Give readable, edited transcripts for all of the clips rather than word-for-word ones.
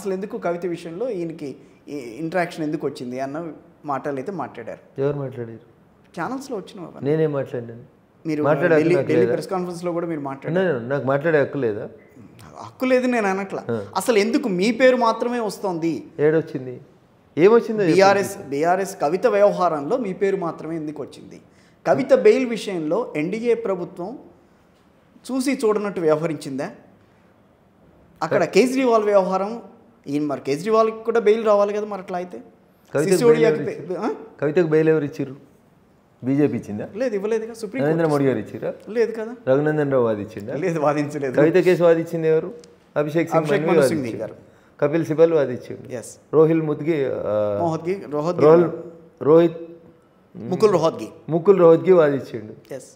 అసలు ఎందుకు కవిత విషయంలో ఈయనకి ఇంటరాక్షన్ ఎందుకు వచ్చింది అన్న మాటలు అయితే మాట్లాడారు. ఎవరు మాట్లాడారు? ఛానల్స్లో వచ్చిన నేనేం మాట్లాడాను? మీరు ఢిల్లీ ప్రెస్ కాన్ఫరెన్స్లో కూడా మీరు మాట్లాడారు. నాకు మాట్లాడే హక్కు లేదా? హక్కు లేదు నేను అనట్లా. అసలు ఎందుకు మీ పేరు మాత్రమే వస్తుంది? ఏడొచ్చింది? ఏమొచ్చింది? బీఆర్ఎస్ కవిత వ్యవహారంలో మీ పేరు మాత్రమే ఎందుకు వచ్చింది? కవిత బెయిల్ విషయంలో ఎన్డీఏ ప్రభుత్వం చూసి చూడనట్టు వ్యవహరించిందా? అక్కడ కేజ్రీవాల్ వ్యవహారం, ఈయన మరి కేజ్రీవాల్కి కూడా బెయిల్ రావాలి కదా, మరి అట్లా అయితే కవితకు బెయిల్ ఎవరు ఇచ్చారు? బీజేపీ ఇచ్చిందా? లేదు, ఇవ్వలేదుగా. సుప్రీం నరేంద్ర మోడీ గారు ఇచ్చిరా? లేదు కదా. రఘునందన్ రావు వాదించిందా? లేదు, వాదించలేదు. కవిత కేసు వాదించింది ఎవరు? అభిషేక్ సింగ్ గారు. కపిల్ సిబల్ వాదించిండు. రోహిల్ ముద్గి రోహిత్ ముకుల్ రోహత్గి వాదించిండు.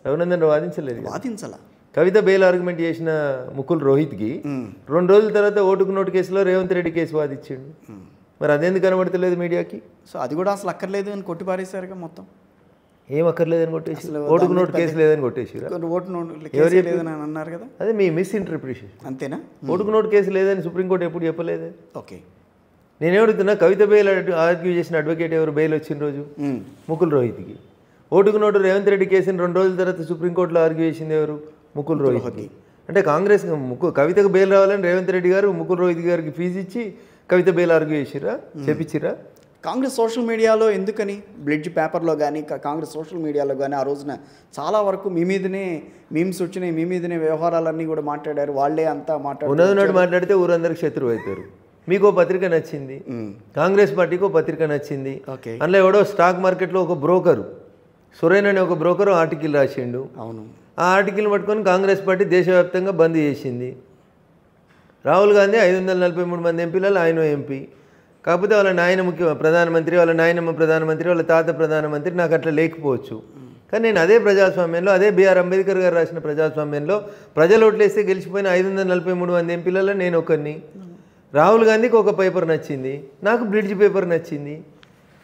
రఘునందన్ రావు వాదించలేదు. వాదించాల. కవిత బెయిల్ ఆర్గ్యుమెంట్ చేసిన ముకుల్ రోహిత్కి 2 రోజుల తర్వాత ఓటుకు నోటు కేసులో రేవంత్ రెడ్డి కేసు వాదించిండు. మరి అదెందుకు కనబడతలేదు మీడియాకి? సో అది కూడా అసలు అక్కర్లేదు అని కొట్టిపారేశారుగా మొత్తం. ఏం అక్కర్లేదని కొట్టేసి, ఓటుకు నోటు కేసు లేదని కొట్టేసి ఓటు నోటు లేదని అన్నారు కదా. అదే మీ మిస్ఇంటర్ప్రిటేషన్. అంతేనా? ఓటుకు నోటు కేసు లేదని సుప్రీంకోర్టు ఎప్పుడు చెప్పలేదు. ఓకే, నేనేమడుగుతున్నా, కవిత బెయిల్ ఆర్గ్యూ చేసిన అడ్వకేట్ ఎవరు? బెయిల్ వచ్చిన రోజు ముకుల్ రోహిత్కి. ఓటుకు నోటు రేవంత్ రెడ్డి కేసుని 2 రోజుల తర్వాత సుప్రీంకోర్టులో ఆర్గ్యూ చేసింది ఎవరు? ముకుల్ రోహిత్కి. అంటే కాంగ్రెస్ కవితకు బెయిల్ రావాలని రేవంత్ రెడ్డి గారు ముకుల్ రోహిత్ గారికి ఫీజు ఇచ్చి కవిత బెయిల్ ఆర్గ్యూ చేసిరా, చెప్పించిరా? కాంగ్రెస్ సోషల్ మీడియాలో ఎందుకని బ్లిడ్జ్ పేపర్లో కానీ కాంగ్రెస్ సోషల్ మీడియాలో కానీ ఆ రోజున చాలా వరకు మీ మీదనే మీమ్స్ వచ్చినాయి, మీ మీదనే వ్యవహారాలన్నీ కూడా మాట్లాడారు. వాళ్ళే అంతా ఉన్నది మాట్లాడితే ఊరందరికి శత్రువు అవుతారు. మీకు పత్రిక నచ్చింది, కాంగ్రెస్ పార్టీకి పత్రిక నచ్చింది. అందులో ఎవడో స్టాక్ మార్కెట్లో ఒక బ్రోకరు, సురేన్ అనే ఒక బ్రోకరు ఆర్టికల్ రాసిండు. అవును, ఆ ఆర్టికల్ పట్టుకొని కాంగ్రెస్ పార్టీ దేశవ్యాప్తంగా బంద్ చేసింది. రాహుల్ గాంధీ 543 మంది ఎంపీలలో ఆయన ఎంపీ. కాకపోతే వాళ్ళ నాయన ప్రధానమంత్రి, వాళ్ళ నాయనమ్మ ప్రధానమంత్రి, వాళ్ళ తాత ప్రధానమంత్రి. నాకు అట్లా లేకపోవచ్చు, కానీ నేను అదే ప్రజాస్వామ్యంలో, అదే బిఆర్ అంబేద్కర్ గారు రాసిన ప్రజాస్వామ్యంలో ప్రజలు ఓట్లేస్తే గెలిచిపోయిన 543 మంది ఎంపీలలో నేను ఒకరిని. రాహుల్ గాంధీకి ఒక పేపర్ నచ్చింది, నాకు బ్రిడ్జ్ పేపర్ నచ్చింది.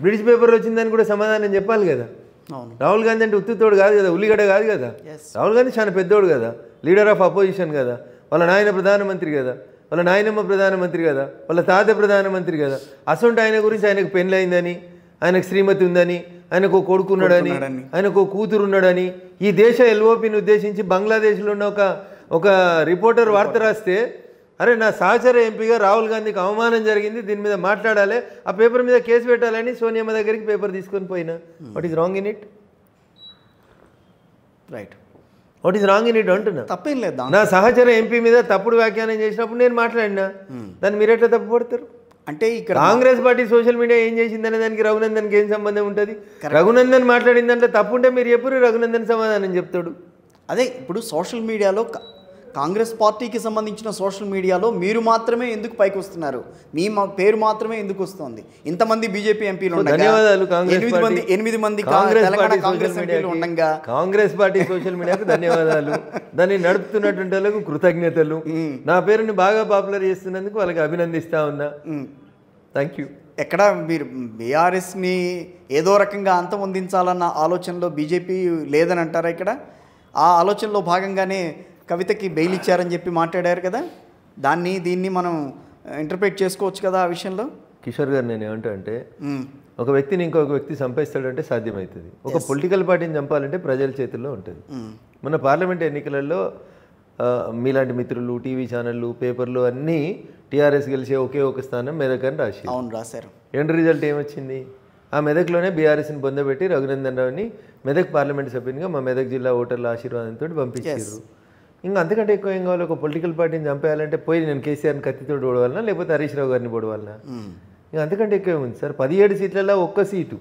బ్రిడ్జ్ పేపర్ వచ్చిందని కూడా సమాధానం చెప్పాలి కదా. రాహుల్ గాంధీ అంటే ఉత్తుతోడు కాదు కదా, ఉల్లిగడ్డ కాదు కదా. రాహుల్ గాంధీ చాలా పెద్దోడు కదా, లీడర్ ఆఫ్ అపోజిషన్ కదా, వాళ్ళ నాయన ప్రధానమంత్రి కదా, వాళ్ళ నాయనమ్మ ప్రధానమంత్రి కదా, వాళ్ళ తాత ప్రధానమంత్రి కదా. అసొంటి ఆయన గురించి ఆయనకు పెళ్ళయిందని, ఆయనకు శ్రీమతి ఉందని, ఆయనకు కొడుకు ఉన్నాడని, ఆయనకు కూతురు ఉన్నాడని ఈ దేశ ఎల్ఓపిని ఉద్దేశించి బంగ్లాదేశ్లో ఉన్న ఒక రిపోర్టర్ వార్త రాస్తే, అరే నా సహచర ఎంపీగా రాహుల్ గాంధీకి అవమానం జరిగింది, దీని మీద మాట్లాడాలి, ఆ పేపర్ మీద కేసు పెట్టాలని సోనియమ్మ దగ్గరికి పేపర్ తీసుకొని పోయినా. What is wrong in it? Right, what is wrong in it అంటున్నా. తప్పేం లేదు. నా సహచర ఎంపీ మీద తప్పుడు వ్యాఖ్యానం చేసినప్పుడు నేను మాట్లాడినా, దాన్ని మీరు ఎట్లా తప్పు పడతారు? అంటే ఇక్కడ కాంగ్రెస్ పార్టీ సోషల్ మీడియా ఏం చేసిందనే దానికి రఘునందన్కి ఏం సంబంధం ఉంటుంది? రఘునందన్ మాట్లాడిందంటే తప్పుంటే మీరు ఎప్పుడు రఘునందన్ సమాధానం చెప్తాడు. అదే ఇప్పుడు సోషల్ మీడియాలో కాంగ్రెస్ పార్టీకి సంబంధించిన సోషల్ మీడియాలో మీరు మాత్రమే ఎందుకు పైకి వస్తున్నారు? మీ పేరు మాత్రమే ఎందుకు వస్తుంది? ఇంతమంది బీజేపీ ఎంపీలు ధన్యవాదాలు. 8 మంది కాంగ్రెస్ ఎంపీలు ఉండగా కాంగ్రెస్ పార్టీ సోషల్ మీడియాకు ధన్యవాదాలు, దాన్ని నడుపుతున్నటువంటి వాళ్ళకు కృతజ్ఞతలు. నా పేరుని బాగా పాపులర్ చేస్తున్నందుకు వాళ్ళకి అభినందిస్తా ఉన్నా. Thank you. ఎక్కడ మీరు బీఆర్ఎస్ని ఏదో రకంగా అంతమొందించాలన్న ఆలోచనలో బీజేపీ లేదని అంటారా? ఇక్కడ ఆ ఆలోచనలో భాగంగానే కవితకి బెయిల్ ఇచ్చారని చెప్పి మాట్లాడారు కదా, దీన్ని మనం ఇంటర్ప్రిట్ చేసుకోవచ్చు కదా ఆ విషయంలో. కిషోర్ గారు, నేను ఏమంటా అంటే, ఒక వ్యక్తిని ఇంకొక వ్యక్తి చంపేస్తాడంటే సాధ్యమవుతుంది. ఒక పొలిటికల్ పార్టీని చంపాలంటే ప్రజల చేతుల్లో ఉంటుంది. మన పార్లమెంట్ ఎన్నికలలో మీలాంటి మిత్రులు, టీవీ ఛానళ్ళు, పేపర్లు అన్నీ టీఆర్ఎస్ గెలిచే ఒకే ఒక స్థానం మెదక్ అని రాశారు. ఎండ్ రిజల్ట్ ఏమొచ్చింది? ఆ మెదక్లోనే బీఆర్ఎస్ని పొందబెట్టి రఘునందన్ రావుని మెదక్ పార్లమెంట్ సభ్యునిగా మా మెదక్ జిల్లా ఓటర్ల ఆశీర్వాదంతో పంపించారు. ఇంకా అంతకంటే ఎక్కువ ఏం కావాలి? ఒక పొలిటికల్ పార్టీని చంపేయాలంటే పోయి నేను కేసీఆర్ని కత్తితో ఓడవాలనా, లేకపోతే హరీష్ రావు గారిని ఓడవాలనా? ఇంకా అంతకంటే ఎక్కువ ఉంది సార్. 17 సీట్లలో 1 సీటు.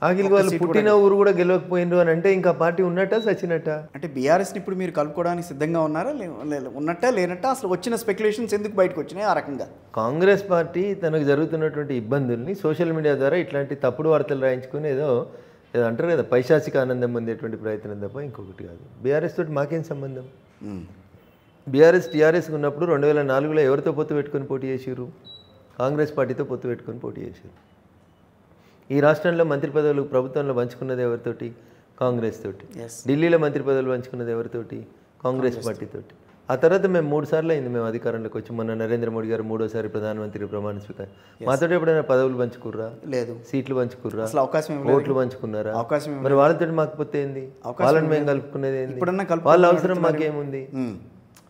ఆగిలి వాళ్ళు పుట్టిన ఊరు కూడా గెలవకపోయినరు అని అంటే ఇంకా పార్టీ ఉన్నట్టా సచ్చినట్టా? అంటే బీఆర్ఎస్ని ఇప్పుడు మీరు కలుపుకోవడానికి సిద్ధంగా ఉన్నారా, ఉన్నట్టా లేనట్టా? అసలు వచ్చిన స్పెక్యులేషన్స్ ఎందుకు బయటకు వచ్చినాయి ఆ రకంగా? కాంగ్రెస్ పార్టీ తనకు జరుగుతున్నటువంటి ఇబ్బందుల్ని సోషల్ మీడియా ద్వారా ఇట్లాంటి తప్పుడు వార్తలు రాయించుకుని ఏదో అంటారు కదా, పైశాచిక ఆనందం పొందేటువంటి ప్రయత్నం తప్ప ఇంకొకటి కాదు. బీఆర్ఎస్ తోటి మాకేం సంబంధం? బీఆర్ఎస్ టీఆర్ఎస్కి ఉన్నప్పుడు 2004లో ఎవరితో పొత్తు పెట్టుకొని పోటీ చేసారు? కాంగ్రెస్ పార్టీతో పొత్తు పెట్టుకొని పోటీ చేశారు. ఈ రాష్ట్రంలో మంత్రి పదవులు ప్రభుత్వంలో పంచుకున్నది ఎవరితోటి? కాంగ్రెస్ తోటి. ఢిల్లీలో మంత్రి పదవులు పంచుకున్నది ఎవరితోటి? కాంగ్రెస్ పార్టీతోటి. ఆ తర్వాత మేము 3 సార్లు అయింది మేము అధికారంలోకి వచ్చి. మొన్న నరేంద్ర మోడీ గారు 3వ సారి ప్రధానమంత్రి ప్రమాణ స్వీకారం. మాతో ఎప్పుడైనా పదవులు పంచుకుర్రా? లేదు. సీట్లు పంచుకుర్రా? అసలు అవకాశం ఓట్లు పంచుకున్నారా? అవకాశం మరి వాళ్ళతో మాకపోతే ఏంది? వాళ్ళని మేము కలుపుకునేది ఏంది? వాళ్ళ అవసరం మాకేముంది?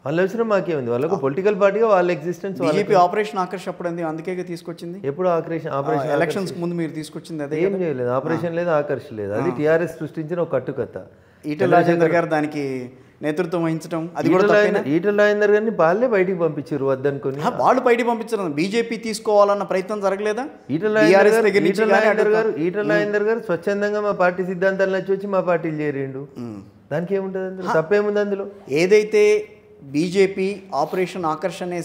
వాళ్ళ అవసరం మాకేముంది? వాళ్ళకు పొలిటికల్ పార్టీగా వాళ్ళ ఎగ్జిస్టెన్స్. బీజేపీ ఆపరేషన్ ఆకర్ష్ అప్పుడు అందుకే తీసుకొచ్చింది. ఎప్పుడు ఆపరేషన్ ఎలక్షన్స్ ముందు మీరు తీసుకొచ్చింది అదే. ఏం చేయలేదు. ఆపరేషన్ లేదు, ఆకర్ష్ లేదు. అది టీఆర్ఎస్ సృష్టించిన ఒక కట్టుకథ. ఈటెల రాజేందర్ గారు దానికి నేతృత్వం వహించడం, అది కూడా ఈటెల రాజేందర్ గారిని వాళ్ళే బయటికి పంపించారు వద్దనుకొని. వాళ్ళు బయటికి పంపించడం, బీజేపీ తీసుకోవాలన్న ప్రయత్నం జరగలేదా? ఈటెల రాజేందర్ గారు స్వచ్ఛందంగా మా పార్టీ సిద్ధాంతాలు నచ్చి వచ్చి మా పార్టీలు చేరిండు. దానికి ఏముంటుంది అందులో? తప్పేముంది అందులో? ఏదైతే బీజేపీ ఆపరేషన్ ఆకర్ష్ అనే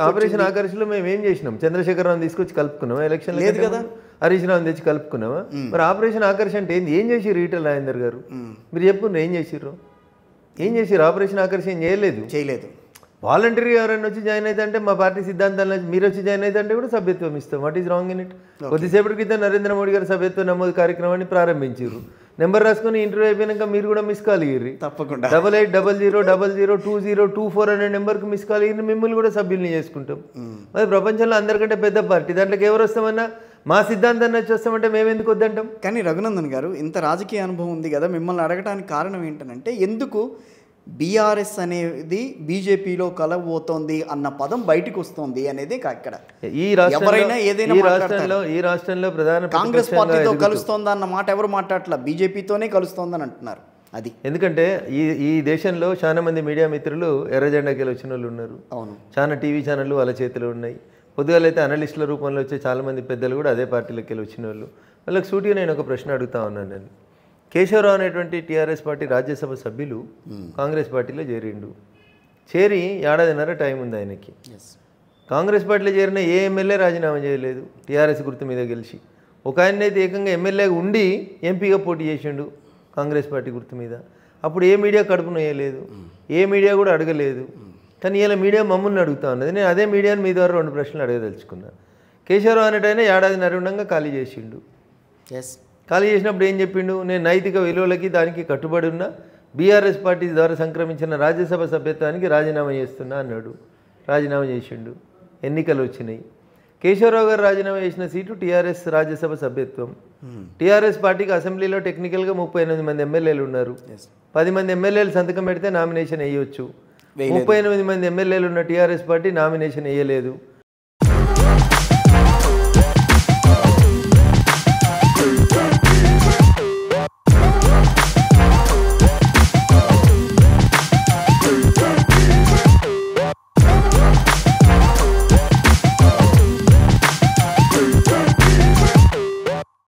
ఆపరేషన్ ఆకర్షలో మేము ఏం చేసినాం? చంద్రశేఖరరావు తీసుకొచ్చి కలుపుకున్నామా? ఎలక్షన్ లేదు కదా. హరీష్ రావు తెచ్చి కలుపుకున్నావా? మరి ఆపరేషన్ ఆకర్ష్ అంటే ఏంది? ఏం చేసిర్రు ఈటెల రాజేందర్ గారు? మీరు చెప్పుండ్రు ఏం చేసిర్రు? ఏం చేసిర్రు? ఆపరేషన్ ఆకర్ష్ ఏం చేయలేదు. వాలంటీర్గా ఎవరైనా వచ్చి జాయిన్ అయితే అంటే మా పార్టీ సిద్ధాంతాలు మీరు వచ్చి జాయిన్ అయితే అంటే కూడా సభ్యత్వం ఇస్తాం. What is wrong in it? కొద్దిసేపటి క్రితం నరేంద్ర మోడీ గారు సభ్యత్వ నమోదు కార్యక్రమాన్ని ప్రారంభించారు. నెంబర్ రాసుకొని ఇంటర్వ్యూ అయిపోయినాక మీరు కూడా మిస్ కాల్ ఇయ్యి. తప్పకుండా 8800000024 అనే నెంబర్కి మిస్ కాల్ ఇయ్యి. మిమ్మల్ని కూడా సభ్యుల్ని చేసుకుంటాం. మరి ప్రపంచంలో అందరికంటే పెద్ద పార్టీ, దాంట్లోకి ఎవరు వస్తామన్నా మా సిద్ధాంతాన్ని వచ్చి వస్తామంటే మేము ఎందుకు వద్దంటాం? కానీ రఘునందన్ గారు ఇంత రాజకీయ అనుభవం ఉంది కదా, మిమ్మల్ని అడగడానికి కారణం ఏంటంటే ఎందుకు బీఆర్ఎస్ అనేది బీజేపీలో కలవబోతోంది అన్న పదం బయటకు వస్తుంది అనేది ఇక్కడ. ఎవరైనా ఏదైనా ఈ రాష్ట్రంలో ప్రధాన కాంగ్రెస్ పార్టీతో కలుస్తోందా అన్న మాట ఎవరు మాట్లాడట్లా, బీజేపీతోనే కలుస్తోందని అంటున్నారు. అది ఎందుకంటే ఈ దేశంలో చాలా మంది మీడియా మిత్రులు ఎర్రజెండాకి వచ్చిన వాళ్ళు ఉన్నారు. అవును, చాలా టీవీ ఛానళ్ళు వాళ్ళ చేతిలో ఉన్నాయి. పొద్దుగాలైతే అనలిస్టుల రూపంలో వచ్చే చాలామంది పెద్దలు కూడా అదే పార్టీలోకి వచ్చిన వాళ్ళు. వాళ్ళకి సూటిగా నేను ఒక ప్రశ్న అడుగుతా ఉన్నాను. నేను కేశవరావు అనేటువంటి టీఆర్ఎస్ పార్టీ రాజ్యసభ సభ్యులు కాంగ్రెస్ పార్టీలో చేరి ఏడాదిన్నర టైం ఉంది ఆయనకి. కాంగ్రెస్ పార్టీలో చేరిన ఏ ఎమ్మెల్యే రాజీనామా చేయలేదు టీఆర్ఎస్ గుర్తు మీద గెలిచి. ఒక ఆయన అయితే ఏకంగా ఎమ్మెల్యేగా ఉండి ఎంపీగా పోటీ చేసిండు కాంగ్రెస్ పార్టీ గుర్తు మీద. అప్పుడు ఏ మీడియా కడుపును వేయలేదు, ఏ మీడియా కూడా అడగలేదు. కానీ ఇలా మీడియా మమ్మల్ని అడుగుతా ఉన్నది. నేను అదే మీడియాని మీ ద్వారా 2 ప్రశ్నలు అడగదలుచుకున్నాను. కేశవరావు అనేటైనా ఏడాదిన్నర ఉండగా ఖాళీ చేసిండు. ఖాళీ చేసినప్పుడు ఏం చెప్పిండు? నేను నైతిక విలువలకి దానికి కట్టుబడి ఉన్న బీఆర్ఎస్ పార్టీ ద్వారా సంక్రమించిన రాజ్యసభ సభ్యత్వానికి రాజీనామా చేస్తున్నా అన్నాడు. రాజీనామా చేసిండు. ఎన్నికలు వచ్చినాయి. కేశవరావు గారు రాజీనామా చేసిన సీటు టీఆర్ఎస్ రాజ్యసభ సభ్యత్వం. టీఆర్ఎస్ పార్టీకి అసెంబ్లీలో టెక్నికల్గా 38 మంది ఎమ్మెల్యేలు ఉన్నారు. 10 మంది ఎమ్మెల్యేలు సంతకం పెడితే నామినేషన్ వేయవచ్చు. 38 మంది ఎమ్మెల్యేలు ఉన్న టీఆర్ఎస్ పార్టీ నామినేషన్ వేయలేదు.